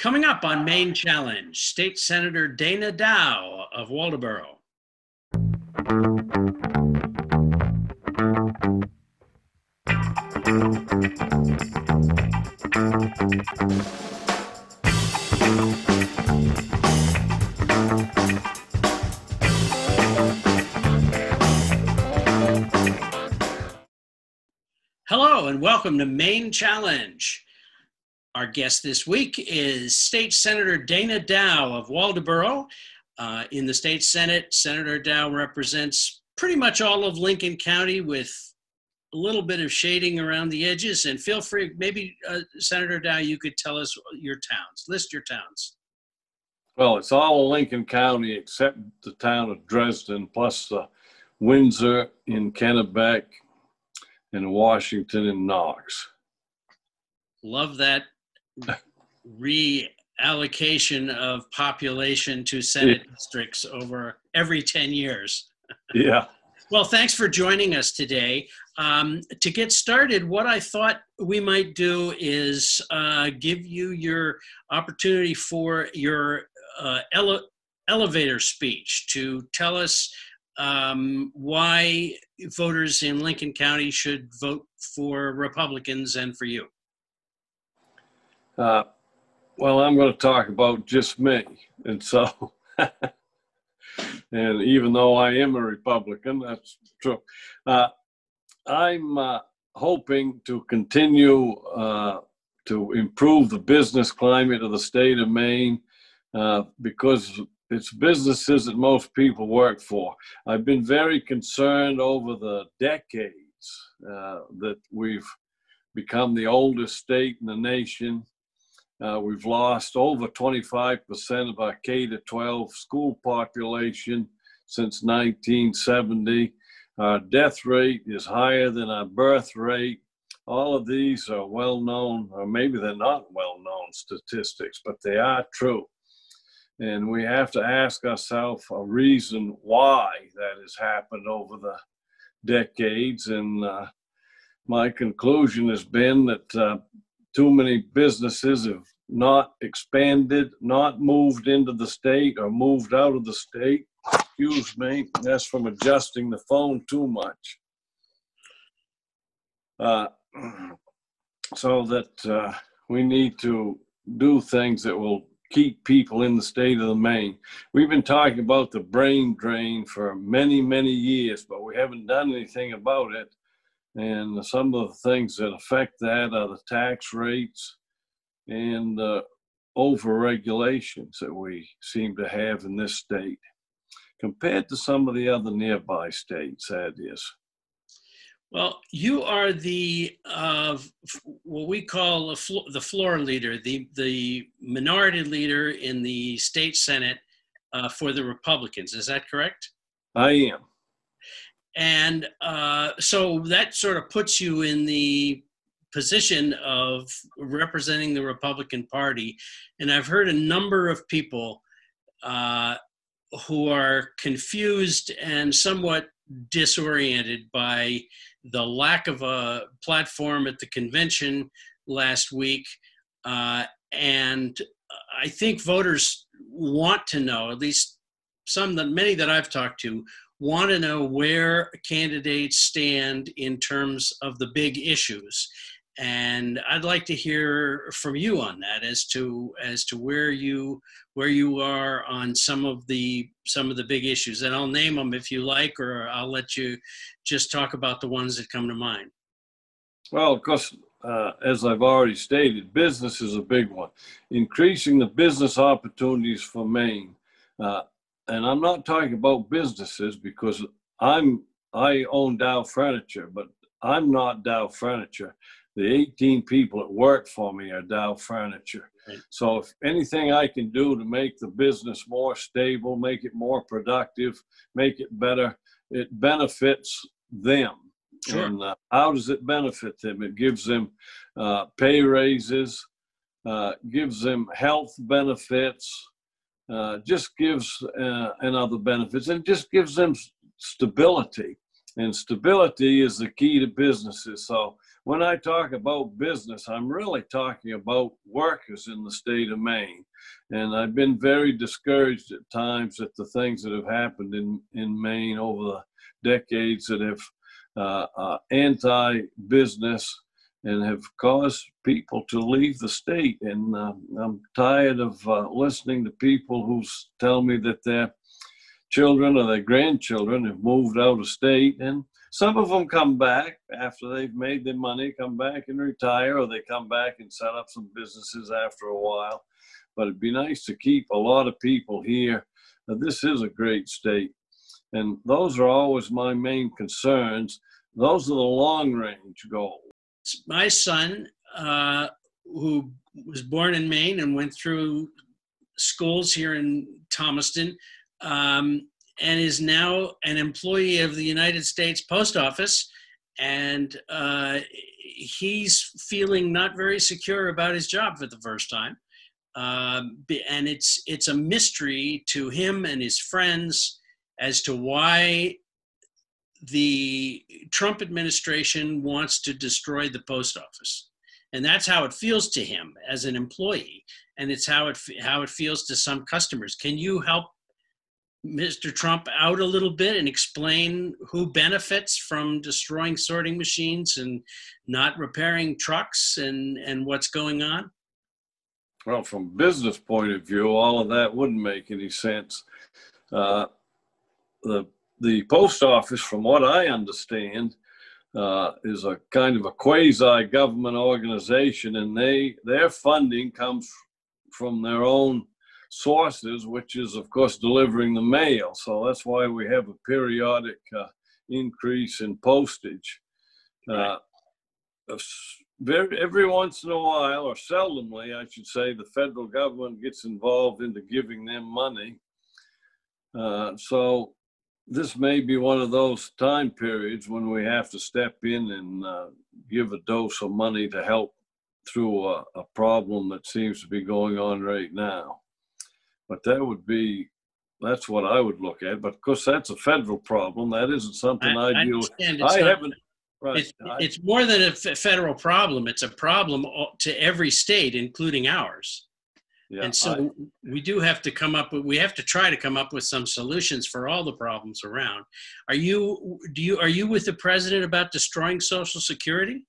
Coming up on Maine Challenge, State Senator Dana Dow of Waldoboro. Hello and welcome to Maine Challenge. Our guest this week is State Senator Dana Dow of Waldoboro. In the state Senate, Senator Dow represents pretty much all of Lincoln County with a little bit of shading around the edges. And feel free, maybe Senator Dow, you could tell us your towns, list your towns. Well, it's all Lincoln County except the town of Dresden, plus Windsor in Kennebec and Washington and Knox. Love that reallocation of population to Senate districts over every 10 years. Yeah. Well, thanks for joining us today. To get started, what I thought we might do is give you your opportunity for your elevator speech to tell us why voters in Lincoln County should vote for Republicans and for you. Well, I'm going to talk about just me. And so, and even though I am a Republican, that's true. I'm hoping to continue to improve the business climate of the state of Maine because it's businesses that most people work for. I've been very concerned over the decades that we've become the oldest state in the nation. We've lost over 25% of our K-12 school population since 1970. Our death rate is higher than our birth rate. All of these are well-known, or maybe they're not well-known statistics, but they are true. And we have to ask ourselves a reason why that has happened over the decades. And my conclusion has been that too many businesses have not expanded, not moved into the state or moved out of the state. Excuse me, that's from adjusting the phone too much. So that we need to do things that will keep people in the state of Maine. We've been talking about the brain drain for many, many years, but we haven't done anything about it. And some of the things that affect that are the tax rates and over-regulations that we seem to have in this state compared to some of the other nearby states, that is. Well, you are the what we call the floor leader, the minority leader in the state Senate for the Republicans. Is that correct? I am. And so that sort of puts you in the position of representing the Republican Party. And I've heard a number of people who are confused and somewhat disoriented by the lack of a platform at the convention last week. And I think voters want to know, at least many that I've talked to, want to know where candidates stand in terms of the big issues. And I'd like to hear from you on that as to where you are on some of the big issues. And I'll name them if you like, or I'll let you just talk about the ones that come to mind. Well, of course, as I've already stated, business is a big one. Increasing the business opportunities for Maine. And I'm not talking about businesses because I own Dow Furniture, but I'm not Dow Furniture. The 18 people that work for me are Dow Furniture. Right. So if anything I can do to make the business more stable, make it more productive, make it better, it benefits them. Sure. And how does it benefit them? It gives them pay raises, gives them health benefits, just gives and other benefits, and just gives them stability. And stability is the key to businesses. So when I talk about business, I'm really talking about workers in the state of Maine. And I've been very discouraged at times at the things that have happened in Maine over the decades that have anti-business and have caused people to leave the state. And I'm tired of listening to people who tell me that their children or their grandchildren have moved out of state, and some of them come back after they've made their money, come back and retire, or they come back and set up some businesses after a while. But it'd be nice to keep a lot of people here. This is a great state, and those are always my main concerns. Those are the long-range goals. My son, who was born in Maine and went through schools here in Thomaston, and is now an employee of the United States Post Office. And he's feeling not very secure about his job for the first time. And it's a mystery to him and his friends as to why the Trump administration wants to destroy the post office. And that's how it feels to him as an employee. And it's how it feels to some customers. Can you help Mr. Trump out a little bit and explain who benefits from destroying sorting machines and not repairing trucks and what's going on? Well, from a business point of view, all of that wouldn't make any sense. The post office, from what I understand, is a kind of a quasi-government organization, and their funding comes from their own sources, which is, of course, delivering the mail. So that's why we have a periodic increase in postage. Every once in a while, or seldomly, I should say, the federal government gets involved into giving them money. So this may be one of those time periods when we have to step in and give a dose of money to help through a problem that seems to be going on right now. But that's what I would look at. But of course, that's a federal problem. That isn't something I deal with. It's more than a federal problem. It's a problem to every state, including ours. Yeah, and so we have to try to come up with some solutions for all the problems around. Are you with the president about destroying Social Security?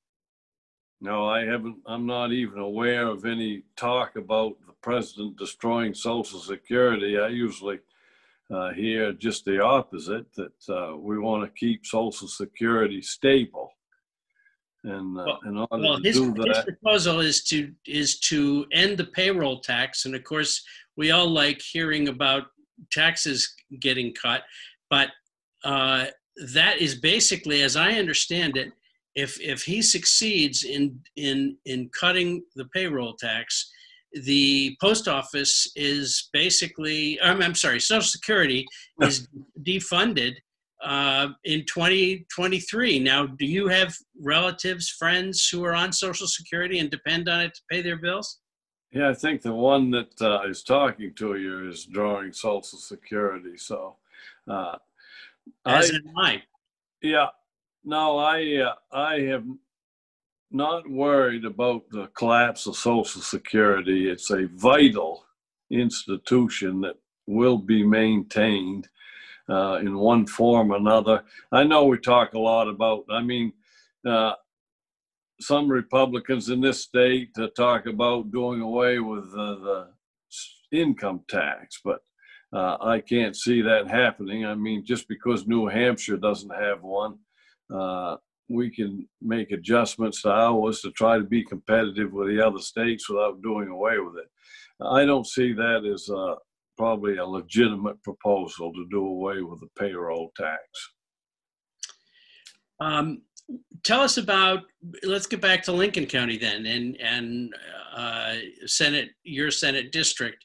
No, I haven't. I'm not even aware of any talk about the president destroying Social Security. I usually hear just the opposite, that we want to keep Social Security stable. And in order to do that, his proposal is to end the payroll tax. And of course, we all like hearing about taxes getting cut, but that is basically, as I understand it, if he succeeds in cutting the payroll tax, the post office is basically, I'm sorry, Social Security is defunded in 2023. Now, do you have relatives, friends who are on Social Security and depend on it to pay their bills? Yeah, I think the one that is talking to you is drawing Social Security. So, as am I. Yeah, no, I have not worried about the collapse of Social Security. It's a vital institution that will be maintained in one form or another. I know we talk a lot about, some Republicans in this state talk about doing away with the income tax, but I can't see that happening. I mean, just because New Hampshire doesn't have one, we can make adjustments to ours to try to be competitive with the other states without doing away with it. I don't see that as probably a legitimate proposal to do away with the payroll tax. Tell us about, let's get back to Lincoln County then, and your Senate district.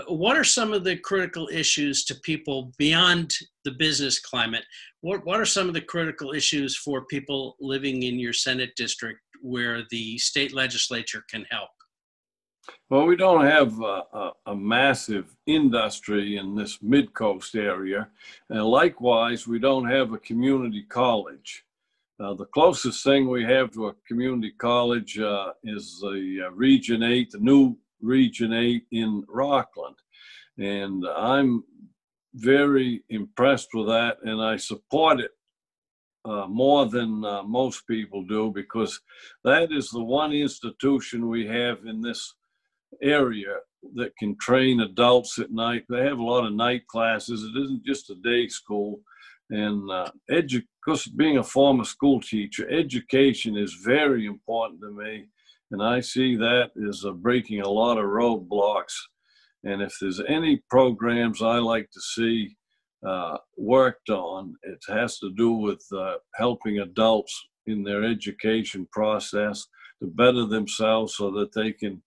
What are some of the critical issues to people beyond the business climate? What are some of the critical issues for people living in your Senate district where the state legislature can help? Well, we don't have a massive industry in this mid-coast area. And likewise, we don't have a community college. The closest thing we have to a community college is the Region 8, the new Region 8 in Rockland. And I'm very impressed with that, and I support it more than most people do, because that is the one institution we have in this area that can train adults at night. They have a lot of night classes. It isn't just a day school. And because being a former school teacher, education is very important to me. And I see that as breaking a lot of roadblocks. And if there's any programs I like to see worked on, it has to do with helping adults in their education process to better themselves so that they can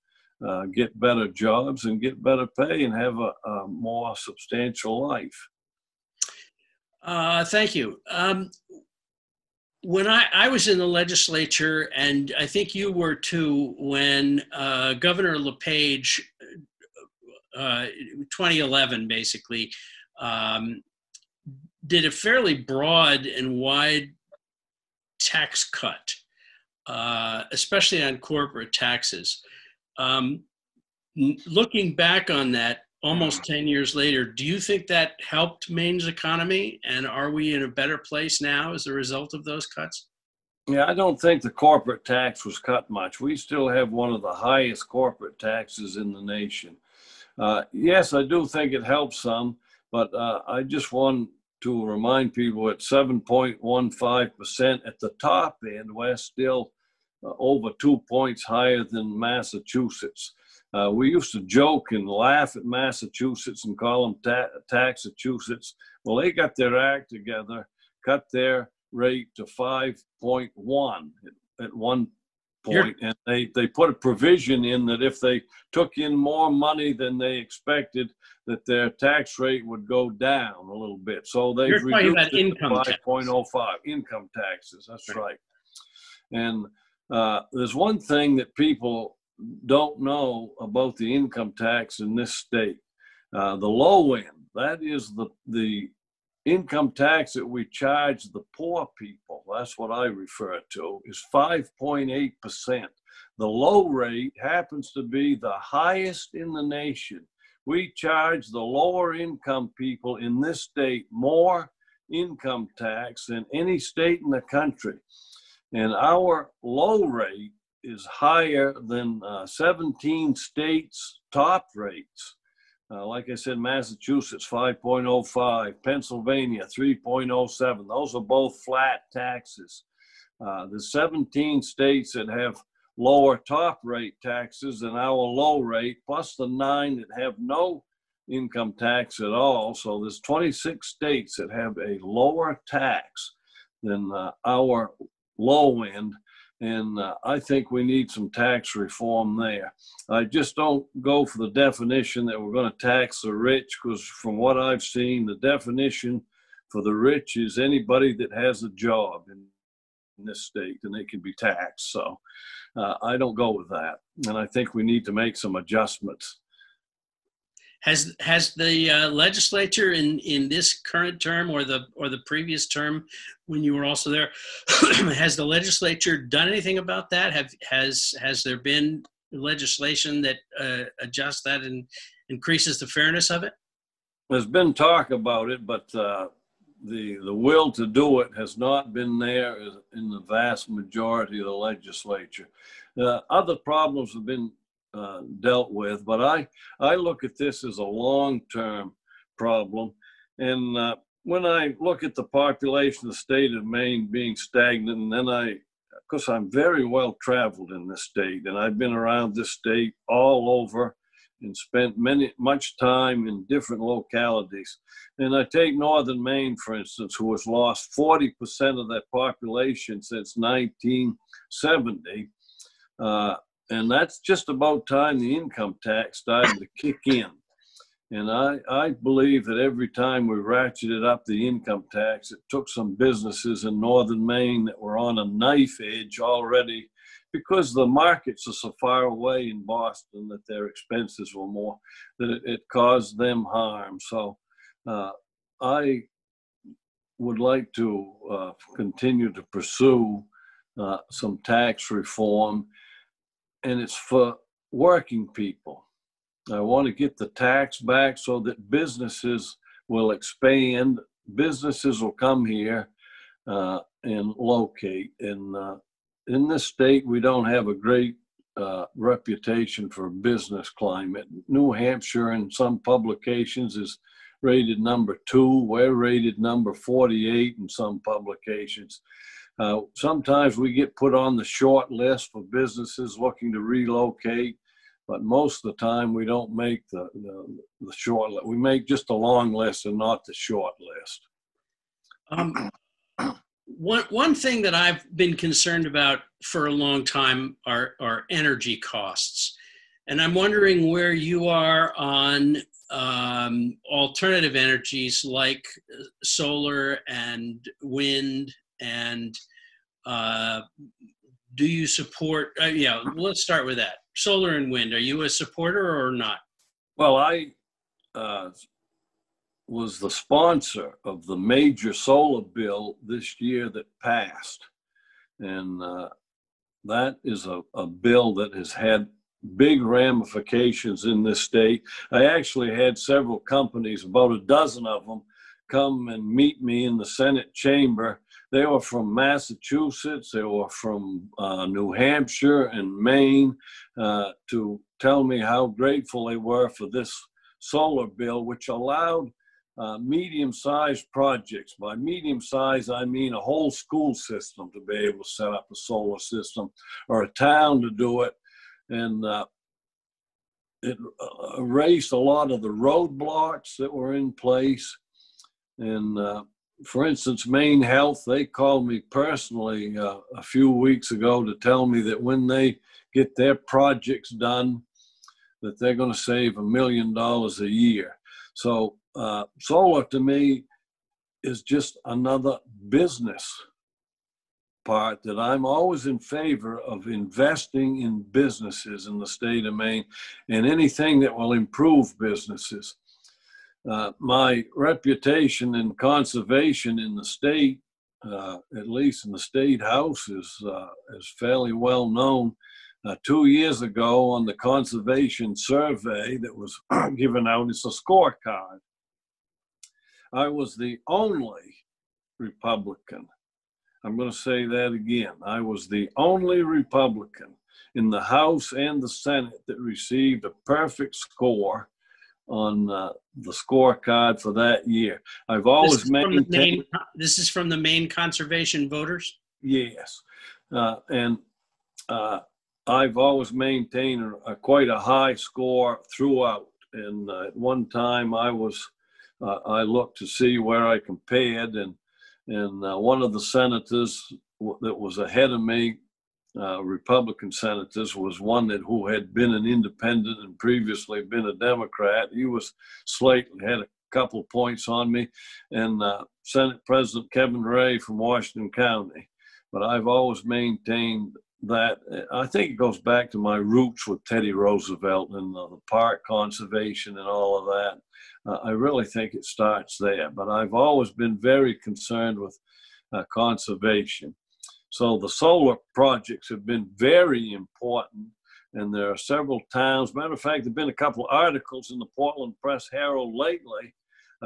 get better jobs and get better pay and have a more substantial life. Thank you. When I was in the legislature, and I think you were too, when Governor LePage, 2011 basically, did a fairly broad and wide tax cut, especially on corporate taxes. Looking back on that, almost 10 years later, do you think that helped Maine's economy? And are we in a better place now as a result of those cuts? Yeah, I don't think the corporate tax was cut much. We still have one of the highest corporate taxes in the nation. Yes, I do think it helps some, but I just want to remind people at 7.15% at the top end, we're still over 2 points higher than Massachusetts. We used to joke and laugh at Massachusetts and call them Taxachusetts. Well, they got their act together, cut their rate to 5.1 at one point, and they put a provision in that if they took in more money than they expected, that their tax rate would go down a little bit. So they've reduced it to 5.05 income taxes. That's right. And there's one thing that people don't know about the income tax in this state. The low end, that is the income tax that we charge the poor people, that's what I refer to, is 5.8%. The low rate happens to be the highest in the nation. We charge the lower income people in this state more income tax than any state in the country. And our low rate is higher than 17 states' top rates. Like I said, Massachusetts, 5.05, Pennsylvania, 3.07. Those are both flat taxes. The 17 states that have lower top rate taxes than our low rate, plus the 9 that have no income tax at all. So there's 26 states that have a lower tax than our low end. And I think we need some tax reform there. I just don't go for the definition that we're going to tax the rich, because from what I've seen, the definition for the rich is anybody that has a job in this state and they can be taxed. So I don't go with that. And I think we need to make some adjustments. Has the legislature in this current term or the previous term when you were also there, has the legislature done anything about that? Has there been legislation that adjusts that and increases the fairness of it? There's been talk about it, but the will to do it has not been there in the vast majority of the legislature. Other problems have been dealt with, but I look at this as a long-term problem. And when I look at the population of the state of Maine being stagnant, and then because I'm very well traveled in this state, and I've been around this state all over and spent much time in different localities. And I take northern Maine, for instance, who has lost 40% of that population since 1970. And that's just about time the income tax started to kick in. And I believe that every time we ratcheted up the income tax, it took some businesses in northern Maine that were on a knife edge already, because the markets are so far away in Boston that their expenses were more, that it caused them harm. So I would like to continue to pursue some tax reform, and it's for working people. I want to get the tax back so that businesses will expand. Businesses will come here and locate. And in this state, we don't have a great reputation for business climate. New Hampshire, in some publications, is rated number 2. We're rated number 48 in some publications. Sometimes we get put on the short list for businesses looking to relocate, but most of the time we don't make the short list. We make just a long list and not the short list. One thing that I've been concerned about for a long time are energy costs. And I'm wondering where you are on alternative energies like solar and wind, and do you support, let's start with that. Solar and wind, are you a supporter or not? Well, I was the sponsor of the major solar bill this year that passed. And that is a bill that has had big ramifications in this state. I actually had several companies, about a dozen of them, come and meet me in the Senate chamber. They were from Massachusetts, they were from New Hampshire and Maine, to tell me how grateful they were for this solar bill, which allowed medium-sized projects. By medium-sized, I mean a whole school system to be able to set up a solar system, or a town to do it. And it erased a lot of the roadblocks that were in place. And for instance, Maine Health, they called me personally a few weeks ago to tell me that when they get their projects done, that they're going to save $1 million a year. So solar to me is just another business part that I'm always in favor of investing in businesses in the state of Maine and anything that will improve businesses. My reputation in conservation in the state, at least in the state house, is fairly well known. 2 years ago on the conservation survey that was given out, it's a scorecard. I was the only Republican. I'm going to say that again. I was the only Republican in the House and the Senate that received a perfect score on the scorecard for that year. I've always maintained. This is from the Maine conservation voters? Yes. And I've always maintained quite a high score throughout. And at one time I looked to see where I compared, and one of the senators that was ahead of me, Republican senators, was one who had been an independent and previously been a Democrat. He was slightly, had a couple points on me, and Senate President Kevin Ray from Washington County. But I've always maintained that. I think it goes back to my roots with Teddy Roosevelt and the park conservation and all of that. I really think it starts there, but I've always been very concerned with conservation. So the solar projects have been very important, and there are several towns. Matter of fact, there have been a couple of articles in the Portland Press Herald lately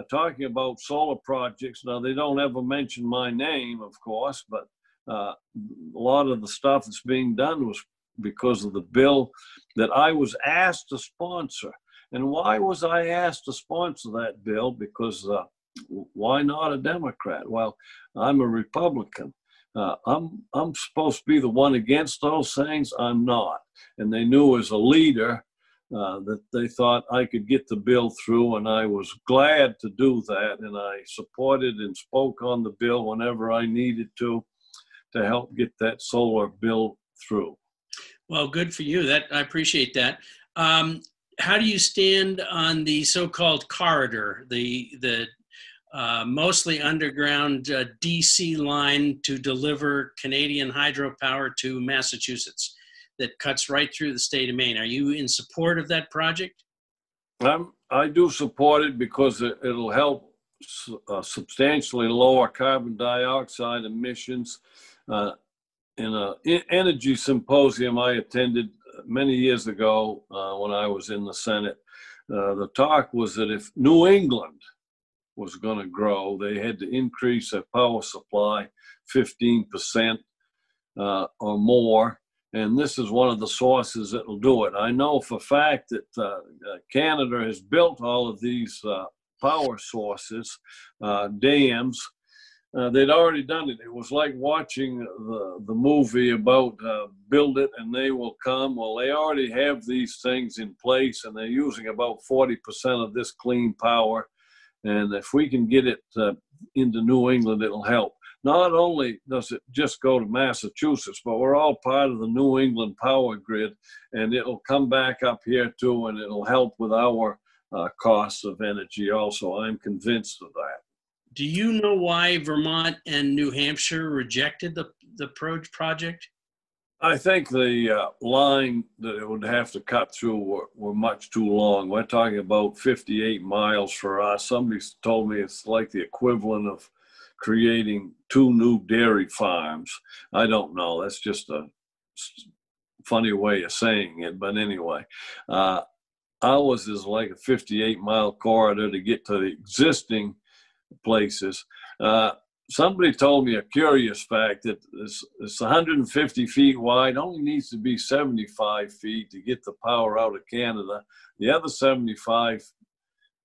talking about solar projects. Now, they don't ever mention my name, of course, but a lot of the stuff that's being done was because of the bill that I was asked to sponsor. And why was I asked to sponsor that bill? Because why not a Democrat? Well, I'm a Republican. I'm supposed to be the one against those things. I'm not. And they knew as a leader that they thought I could get the bill through, and I was glad to do that. And I supported and spoke on the bill whenever I needed to help get that solar bill through. Well, good for you. I appreciate that. How do you stand on the so-called corridor, the mostly underground DC line to deliver Canadian hydropower to Massachusetts that cuts right through the state of Maine? Are you in support of that project? I do support it because it'll help substantially lower carbon dioxide emissions. In an energy symposium I attended many years ago when I was in the Senate, the talk was that if New England was going to grow, they had to increase their power supply 15% or more. And this is one of the sources that will do it. I know for a fact that Canada has built all of these power sources, dams. They'd already done it. It was like watching the movie about build it and they will come. Well, they already have these things in place and they're using about 40% of this clean power. And if we can get it into New England, it'll help. Not only does it just go to Massachusetts, but we're all part of the New England power grid, and it'll come back up here too, and it'll help with our costs of energy also. I'm convinced of that. Do you know why Vermont and New Hampshire rejected the project? I think the line that it would have to cut through were much too long. We're talking about 58 miles for us. Somebody told me it's like the equivalent of creating 2 new dairy farms. I don't know. That's just a funny way of saying it. But anyway, ours is like a 58-mile corridor to get to the existing places. Somebody told me a curious fact that it's 150 feet wide, only needs to be 75 feet to get the power out of Canada. The other 75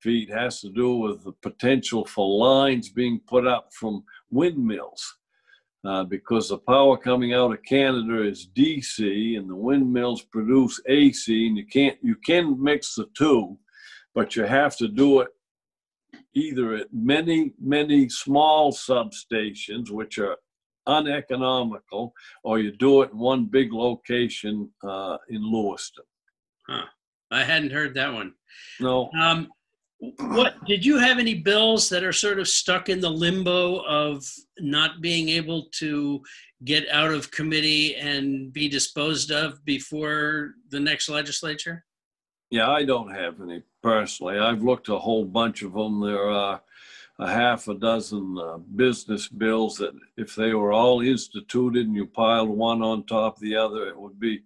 feet has to do with the potential for lines being put up from windmills, because the power coming out of Canada is DC and the windmills produce AC, and you can mix the two, but you have to do it either at many small substations, which are uneconomical, or you do it in one big location in Lewiston. Huh. I hadn't heard that one. No. What did you have any bills that are sort of stuck in the limbo of not being able to get out of committee and be disposed of before the next legislature? Yeah, I don't have any personally. I've looked a whole bunch of them. There are a half a dozen business bills that if they were all instituted and you piled one on top of the other, it would be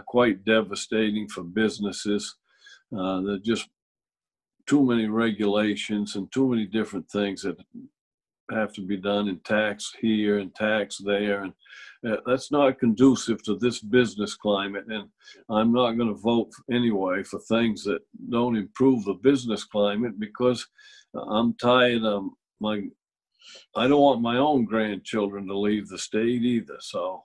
quite devastating for businesses. There are just too many regulations and too many different things that have to be done in tax here and tax there. And that's not conducive to this business climate. And I'm not going to vote anyway for things that don't improve the business climate, because I'm tired of I don't want my own grandchildren to leave the state either. So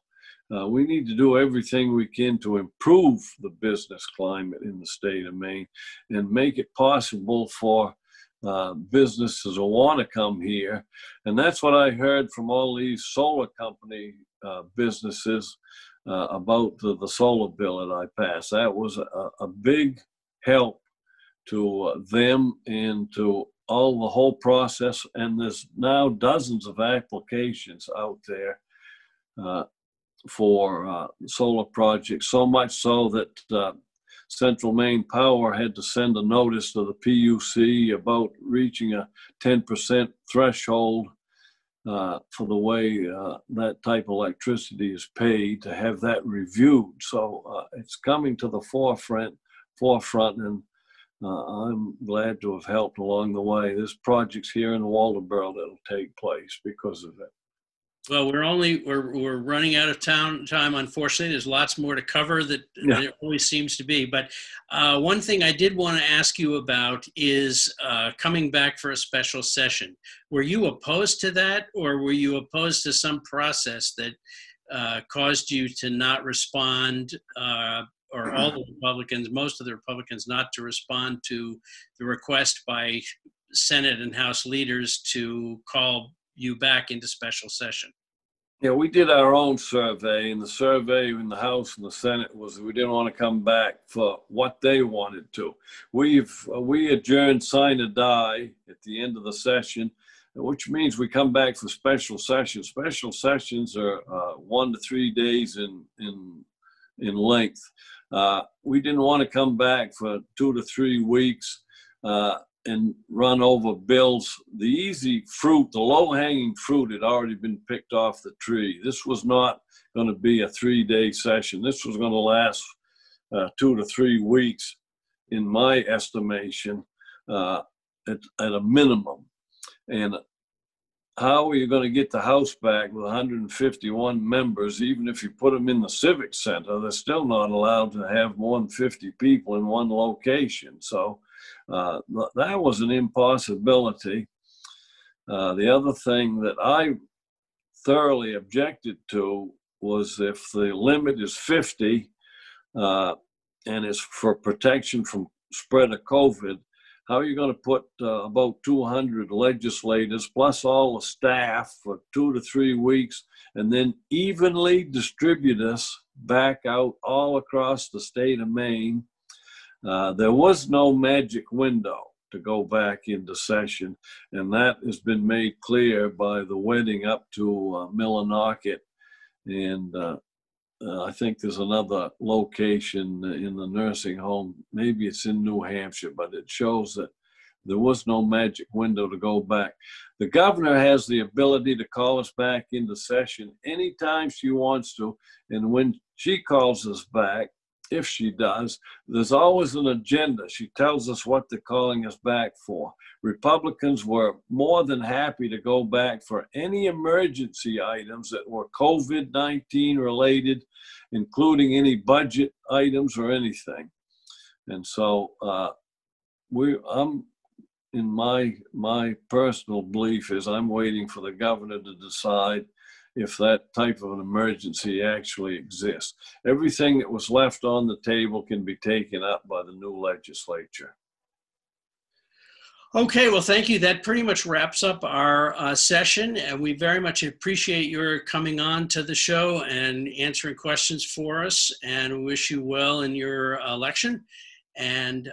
we need to do everything we can to improve the business climate in the state of Maine and make it possible for businesses who want to come here. And that's what I heard from all these solar company businesses about the solar bill that I passed. That was a big help to them and to the whole process. And there's now dozens of applications out there for solar projects, so much so that Central Maine Power had to send a notice to the PUC about reaching a 10% threshold for the way that type of electricity is paid, to have that reviewed. So it's coming to the forefront, and I'm glad to have helped along the way. There's projects here in Waldoboro that'll take place because of it. Well, we're running out of time. Unfortunately, there's lots more to cover that there always seems to be. But one thing I did want to ask you about is coming back for a special session. Were you opposed to that, or were you opposed to some process that caused you to not respond, or all the Republicans, most of the Republicans, not to respond to the request by Senate and House leaders to call you back into special session? Yeah, we did our own survey, and the survey in the House and the Senate was we didn't want to come back for what they wanted to. We adjourned sine die at the end of the session, which means we come back for special sessions. Special sessions are 1 to 3 days in length. We didn't want to come back for 2 to 3 weeks. and run over bills. The easy fruit, the low-hanging fruit had already been picked off the tree. This was not going to be a 3-day session. This was going to last 2 to 3 weeks, in my estimation, at a minimum. And how are you going to get the House back with 151 members? Even if you put them in the Civic Center, they're still not allowed to have more than 50 people in one location. So that was an impossibility. The other thing that I thoroughly objected to was if the limit is 50 and is for protection from spread of COVID, how are you going to put about 200 legislators plus all the staff for 2 to 3 weeks and then evenly distribute us back out all across the state of Maine? There was no magic window to go back into session, and that has been made clear by the wedding up to Millinocket. And I think there's another location in the nursing home. Maybe it's in New Hampshire, but it shows that there was no magic window to go back. The governor has the ability to call us back into session anytime she wants to. And when she calls us back, if she does, there's always an agenda. She tells us what they're calling us back for. Republicans were more than happy to go back for any emergency items that were COVID-19 related, including any budget items or anything. And so in my personal belief is I'm waiting for the governor to decide if that type of an emergency actually exists. Everything that was left on the table can be taken up by the new legislature. Okay, well, thank you. That pretty much wraps up our session. And we very much appreciate your coming on to the show and answering questions for us, and wish you well in your election. And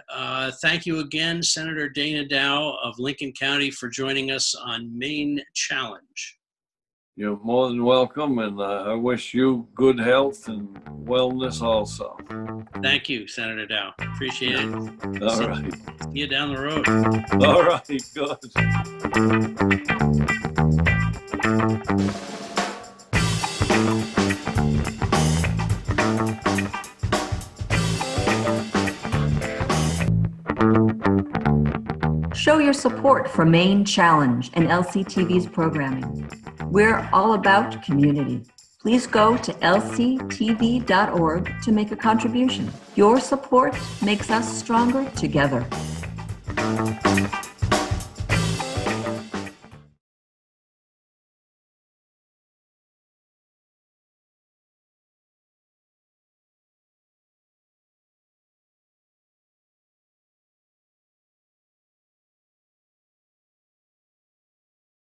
thank you again, Senator Dana Dow of Lincoln County, for joining us on Maine Challenge. You're more than welcome, and I wish you good health and wellness also. Thank you, Senator Dow. Appreciate it. All right. See you down the road. All right, good. Show your support for Maine Challenge and LCTV's programming. We're all about community. Please go to lctv.org to make a contribution. Your support makes us stronger together.